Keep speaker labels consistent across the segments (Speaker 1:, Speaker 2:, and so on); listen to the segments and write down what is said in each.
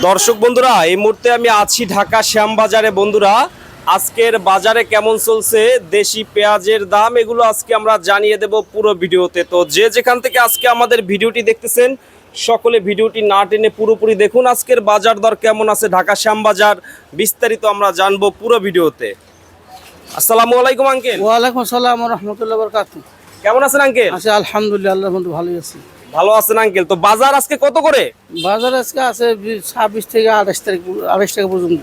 Speaker 1: দর্শক বন্ধুরা, এই মুহূর্তে আমি আছি ঢাকা শ্যামবাজারে। বন্ধুরা, আজকের বাজারে কেমন চলছে, দেশি পেঁয়াজের দাম, এগুলো আজকে আমরা জানিয়ে দেব পুরো ভিডিওতে। তো যে যেখান থেকে আজকে আমাদের ভিডিওটি দেখতেছেন, সকলে ভিডিওটি না টেনে পুরোপুরি দেখুন। আজকের বাজার দর কেমন আছে ঢাকা শ্যামবাজার, বিস্তারিত আমরা জানবো পুরো ভিডিওতে। আসসালামু আলাইকুম আঙ্কেল।
Speaker 2: ওয়ালাইকুম আসসালাম ওয়া রাহমাতুল্লাহি ওয়া বারাকাতুহু।
Speaker 1: কেমন আছেন আঙ্কেল?
Speaker 2: আছি আলহামদুলিল্লাহ, আল্লাহর মধ্যে ভালোই আছি।
Speaker 1: ভালো আছেন আঙ্কেল। তো বাজার আজকে কত করে?
Speaker 2: বাজার আজকে আছে 26 থেকে 28 টাকা পর্যন্ত।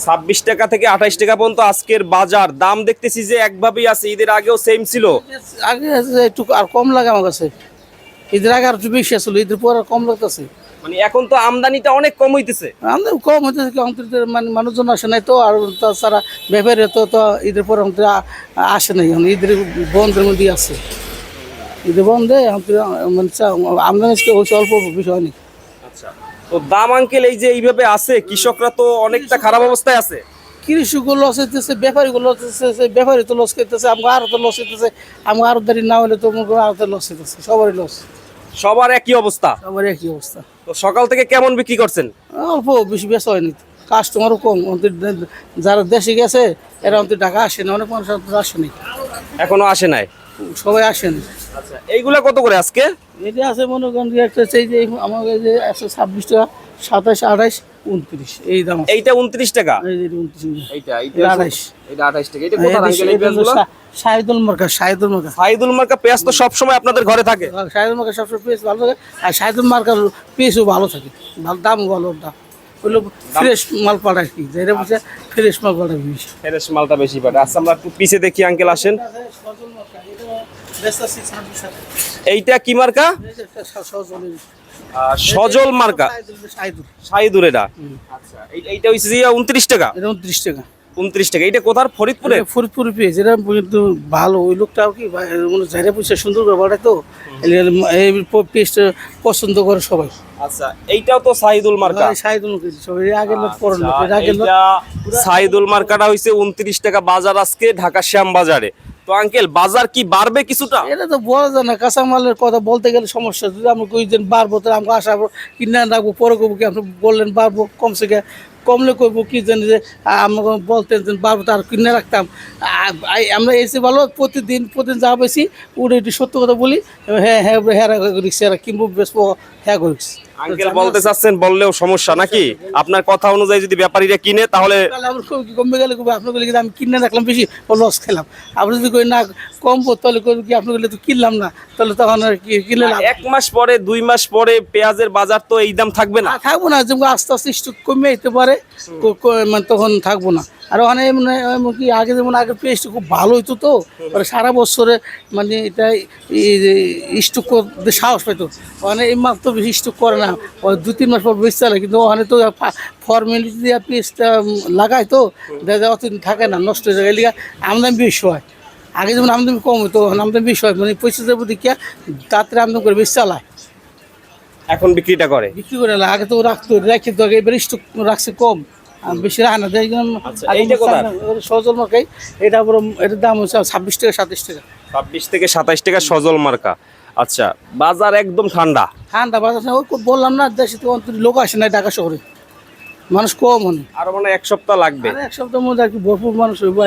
Speaker 1: 26 টাকা থেকে 28 টাকা পর্যন্ত আজকের বাজার দাম দেখতেছি যে একভাবেই আছে, ঈদের আগেও সেম ছিল।
Speaker 2: আগে একটু আর কম লাগে আমার কাছে, ঈদের আগে আর একটু বেশি আসলে, ঈদের পর আর কম লাগতেছে।
Speaker 1: মানে এখন তো আমদানিটা অনেক কম হইতেছে।
Speaker 2: আমাদের কম হইতেছে কি, অন্তত মানে মানুষজন আসে নাই তো, আর তাছাড়া ব্যাপারে তো ঈদের পর আসে নাই, ঈদের বন্ধের মধ্যেই আছে। ঈদের বন্ধে মানে আমদানি হচ্ছে অল্প বিষয় নেই।
Speaker 1: আচ্ছা, তো দাম আঙ্কেল এই যে এইভাবে আছে, কৃষকরা তো অনেকটা খারাপ অবস্থায় আছে।
Speaker 2: কৃষকগুলো লস হইতেছে, ব্যাপারীগুলো লস হইতেছে, ব্যাপারী তো লস করতেছে, আমাকে আরো তো লস হইতেছে, আমাকে আরো দাঁড়িয়ে না হলে তো আরো তো লস হইতেছে, সবারই লস,
Speaker 1: সবার একই অবস্থা।
Speaker 2: সবারই একই অবস্থা।
Speaker 1: তো সকাল থেকে কেমন বিক্রি করছেন?
Speaker 2: অল্প বেশি বেচা হয়নি, কাস্টমারও কম। যারা দেশে গেছে এরা অন্তত টাকা আসে না, অনেক মানুষ আসেনি,
Speaker 1: এখনো আসে নাই,
Speaker 2: সবাই আসেনি।
Speaker 1: আচ্ছা, এইগুলা কত করে আজকে?
Speaker 2: এটা আছে মনে করেন যে একটা চাই যে আমাকে যে 126 টাকা, 27, 28, 29 এই দাম।
Speaker 1: এইটা 29 টাকা,
Speaker 2: এই যে 29,
Speaker 1: এইটা
Speaker 2: 28,
Speaker 1: এটা 28 টাকা। এটা কোথা আঙ্কেল এই পেঁয়াজগুলো?
Speaker 2: শাহিদুল মার্কা, শাহিদুল মার্কা।
Speaker 1: সাইদুল মার্কা পেঁয়াজ তো সব সময় আপনাদের ঘরে থাকে।
Speaker 2: শাহিদুল মার্কা সবসময় পিস ভালো থাকে, আর শাহিদুল মার্কার পিসও ভালো থাকে, ভালো দামও ভালো, দাম ওগুলো ফ্রেশ মাল পাঠায়, কি যেটা বলছে ফ্রেশ মাল পাঠায় বেশি,
Speaker 1: ফ্রেশ মালটা বেশি পারে। আচ্ছা, আমরা একটু পিছে দেখি আঙ্কেল, আসেন। এইটা কি মার্কা? সজল মার্কা, সাইদুর। এটা আচ্ছা, এইটা হইছে যে 29 টাকা।
Speaker 2: 29 টাকা,
Speaker 1: 29 টাকা। এইটা কোথার? ফরিদপুরে।
Speaker 2: ফরিদপুর পেয়েছে, এটা কিন্তু ভালো। ওই লোকটাও কি জায়গা পয়সা সুন্দর করে বাড়ায় তো, এই পেস্ট পছন্দ করে সবাই।
Speaker 1: আচ্ছা, এইটাও তো সাইদুল মার্কা।
Speaker 2: শাহিদুল সবাই আগের লোক পরের লোক,
Speaker 1: আচ্ছা,
Speaker 2: আগের লোক।
Speaker 1: এইটা সাইদুল মার্কাটা হইছে 29 টাকা বাজার আজকে ঢাকা শ্যাম বাজারে। তো আঙ্কেল, বাজার কি বাড়বে কিছুটা?
Speaker 2: এটা তো বলা যায় না, কাঁচামালের কথা বলতে গেলে সমস্যা। যদি আমরা কই দিন বাড়বো, তাহলে আমাকে আশা কিনে রাখবো, পরে করবো কি, আপনি বললেন বাড়বো, কমসে কমলে করবো কি জানি, যে আমাকে বলতেন যে বাড়বো, তার কিনে রাখতাম। আমরা এসে ভালো প্রতিদিন যা পেয়েছি ওটা একটু সত্য কথা বলি, হ্যাঁ হ্যাঁ হ্যাঁ করিস, কিনবো বেসবো, হ্যাঁ করিস।
Speaker 1: আঙ্কেল বলতে চাচ্ছেন, বললেও সমস্যা নাকি? আপনার কথা অনুযায়ী যদি ব্যাপারীরা কিনে তাহলে
Speaker 2: আমার কমবে গেলে আপনি বলে আমি কিনে রাখলাম বেশি, লস খেলাম। আপনি যদি কই না কমবো, তাহলে করবো কি, আপনি বললে তো কিনলাম না, তাহলে তখন আর কি কিনলে
Speaker 1: 1 মাস পরে 2 মাস পরে পেঁয়াজের বাজার তো এই দাম থাকবে না।
Speaker 2: থাকবো না, যেমন আস্তে আস্তে স্টক কমে যেতে পারে, মানে তখন থাকবো না। আর ওখানে কি আগে যেমন আগে পেস্ট খুব ভালো হইতো, তো সারা বছরে মানে এটা স্টক করতে সাহস পাইতো। ওখানে এই মাস তো বেশি স্টক করে না, 2-3 মাস পর বেশি চালে, কিন্তু ওখানে তো ফর্মালিটি দিয়ে পেস্টটা লাগায়, তো দেখা অতদিন থাকে না, নষ্ট হয়ে যায়, এদিকে আমদানি বেশি হয়। আগে যেমন আমদানি কম হতো, আমদানি বেশি হয়, মানে পয়সা দেবো দেখিয়া তাড়াতাড়ি আমদানি করে বেশি চালায়,
Speaker 1: এখন বিক্রিটা করে।
Speaker 2: বিক্রি করে না। আগে তো রাখতো, রেখে তো এবার স্টক রাখছে কম, বেশি রাখে না।
Speaker 1: আচ্ছা, এইটা কোথায়?
Speaker 2: সজল মার্কাই, এটা বড়, এটার দাম হচ্ছে 26 টাকা, 27 টাকা।
Speaker 1: 26 থেকে 27 টাকা সজল মার্কা। আচ্ছা, বাজার একদম ঠান্ডা।
Speaker 2: ঠান্ডা বাজার, ওই বললাম না, দেশে তো অন্তত লোক আসে না, ঢাকা শহরে মানুষ কম হয়,
Speaker 1: আর মানে 1 সপ্তাহ লাগবে।
Speaker 2: এক সপ্তাহের মধ্যে আর কি ভরপুর মানুষ হইব,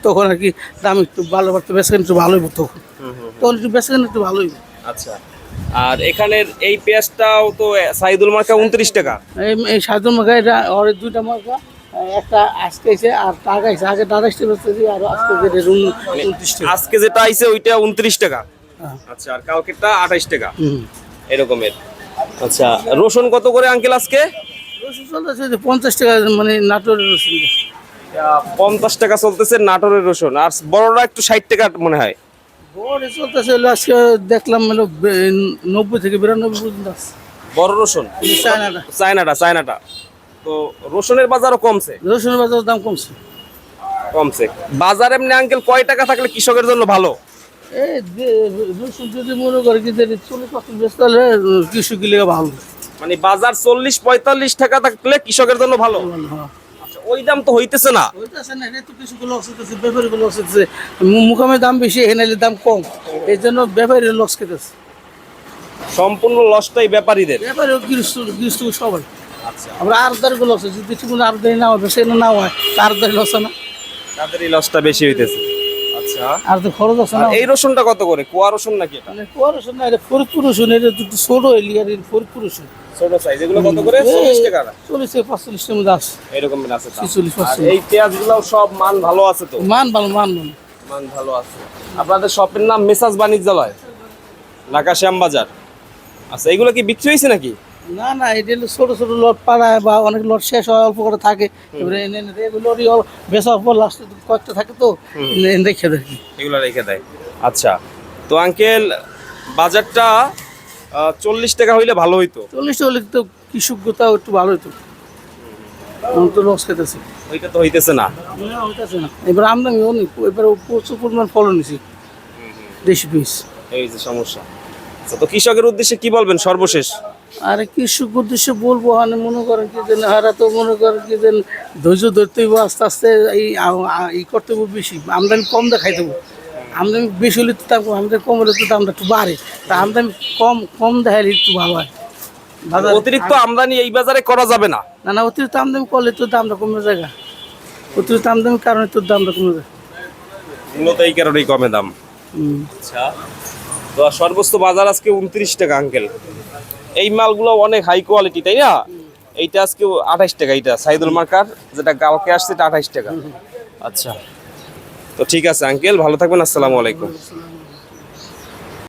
Speaker 2: তখন আর কি দাম একটু ভালো বাড়তে, বেচা একটু ভালো হইব, তখন একটু বেচা একটু ভালো হইব।
Speaker 1: আচ্ছা, আর এখানের এই পেঁয়াজটাও তো সাইদুল মার্কা 29 টাকা।
Speaker 2: এই সাইদুল মার্কা, এটা ওর 2টা মার্কা, একটা আজকে এসে আর টাকা এসে, আগে 28 টাকা বেচতেছি, আর আজকে 29 টাকা।
Speaker 1: আজকে যেটা আইছে ওইটা 29 টাকা। আচ্ছা, আর কালকেরটা 28 টাকা এরকমের। আচ্ছা, রসুন কত করে আঙ্কেল আজকে?
Speaker 2: রসুন চলতেছে 50 টাকা, মানে নাটোরের রসুন
Speaker 1: 50 টাকা চলতেছে নাটোরের রসুন, আর বড়রা একটু 60 টাকা মনে হয়।
Speaker 2: বড় চলতেছে আজকে দেখলাম, মানে 90 থেকে 92 পর্যন্ত আছে
Speaker 1: বড় রসুন, চায়নাটা। তো রসুনের বাজারও কমছে,
Speaker 2: রসুনের বাজারের দাম কমছে।
Speaker 1: বাজার এমনি আঙ্কেল কয় টাকা থাকলে কৃষকের জন্য ভালো?
Speaker 2: এই রসুন যদি মনে করে কি 40% বেচতে হলে কৃষক গেলে ভালো,
Speaker 1: মানে বাজার 40-45 টাকা থাকলে কৃষকের জন্য ভালো। আচ্ছা, ওই দাম তো হইতেছে না।
Speaker 2: মুকামের দাম বেশি, এখানে দাম কম, এই জন্য ব্যাপারীরা লস খেতেছে।
Speaker 1: সম্পূর্ণ লসটাই ব্যাপারীদের।
Speaker 2: ব্যাপারী গৃহস্থ সবাই।
Speaker 1: আচ্ছা,
Speaker 2: আবার আরদারগুলো আছে, যদি ঠিক মতো আরদারি না হবে সেটা না হয় আরদারি লস না,
Speaker 1: তাদেরই লসটা বেশি হইতেছে। আচ্ছা,
Speaker 2: আর তো খরচ আছে
Speaker 1: আর
Speaker 2: না।
Speaker 1: এই রসুনটা কত করে? কুয়া রসুন নাকি এটা?
Speaker 2: মানে কোয়ার রসুন না, এটা ফরিদপুর রসুন, এটা দুটো ছোট এলিয়ার ফরিদপুর রসুন।
Speaker 1: ছোট সাইজ, এগুলো কত করে? 40 টাকা না?
Speaker 2: 40-45 মধ্যে আছে।
Speaker 1: এরকম আছে দাম।
Speaker 2: 40-45
Speaker 1: আর এই পেঁয়াজগুলো সব মান ভালো আছে তো?
Speaker 2: মান ভালো, মান ভালো।
Speaker 1: মান ভালো আছে। আপনাদের শপের নাম মেসাজ বাণিজ্যালয়, ঢাকা শ্যামবাজার। আচ্ছা, এগুলো কি বিক্রি হয়েছে নাকি?
Speaker 2: না না, এটা হলো ছোট ছোট লট পাড়ায় বা অনেক লট শেষ হয়, অল্প করে থাকে, এবারে এনে এনে এগুলোরই বেচার পর লাস্টে কয়েকটা থাকে তো রেখে দেখি।
Speaker 1: এগুলো রেখে দেয়। আচ্ছা, তো আঙ্কেল বাজারটা 40 টাকা হইলে ভালো হইতো।
Speaker 2: 40 হলে তো কৃষকতাও একটু ভালো হতো, আমি তো লস খেতেছি।
Speaker 1: ওইটা তো হইতেছে না।
Speaker 2: হইতেছে না, এবার আমদানি অনেক, এবার প্রচুর পরিমাণ ফলন নিছি দেশি পিস।
Speaker 1: এই যে সমস্যা। আচ্ছা, তো কৃষকের উদ্দেশ্যে কি বলবেন সর্বশেষ?
Speaker 2: আর কৃষক উদ্দেশ্যে বলবো, মানে মনে করেন কি যে হারা তো মনে করেন কি যে ধৈর্য ধরতে হইব, আস্তে আস্তে এই করতে হইব, বেশি আমদানি কম দেখাই দেবো। আমদানি বেশি হলে তো দাম কম, আমদানি কম হলে তো দামটা একটু বাড়ে, তা আমদানি কম কম দেখাইলে একটু ভালো হয় বাজারে।
Speaker 1: অতিরিক্ত আমদানি এই বাজারে করা যাবে না।
Speaker 2: না না, অতিরিক্ত আমদানি করলে তো দামটা কমে যায়, অতিরিক্ত আমদানির কারণে তো দামটা কমে যায়।
Speaker 1: মূলত এই কারণেই কমে দাম।
Speaker 2: হুম।
Speaker 1: আচ্ছা, তো আর সর্বোচ্চ বাজার আজকে 29 টাকা আঙ্কেল। এই মালগুলো অনেক হাই কোয়ালিটি, তাই না? এইটা আজকে 28 টাকা, এইটা সাইদুল মার্কার যেটা কালকে আসছে এটা 28 টাকা। আচ্ছা, তো ঠিক আছে আঙ্কেল, ভালো থাকবেন, আসসালামু আলাইকুম।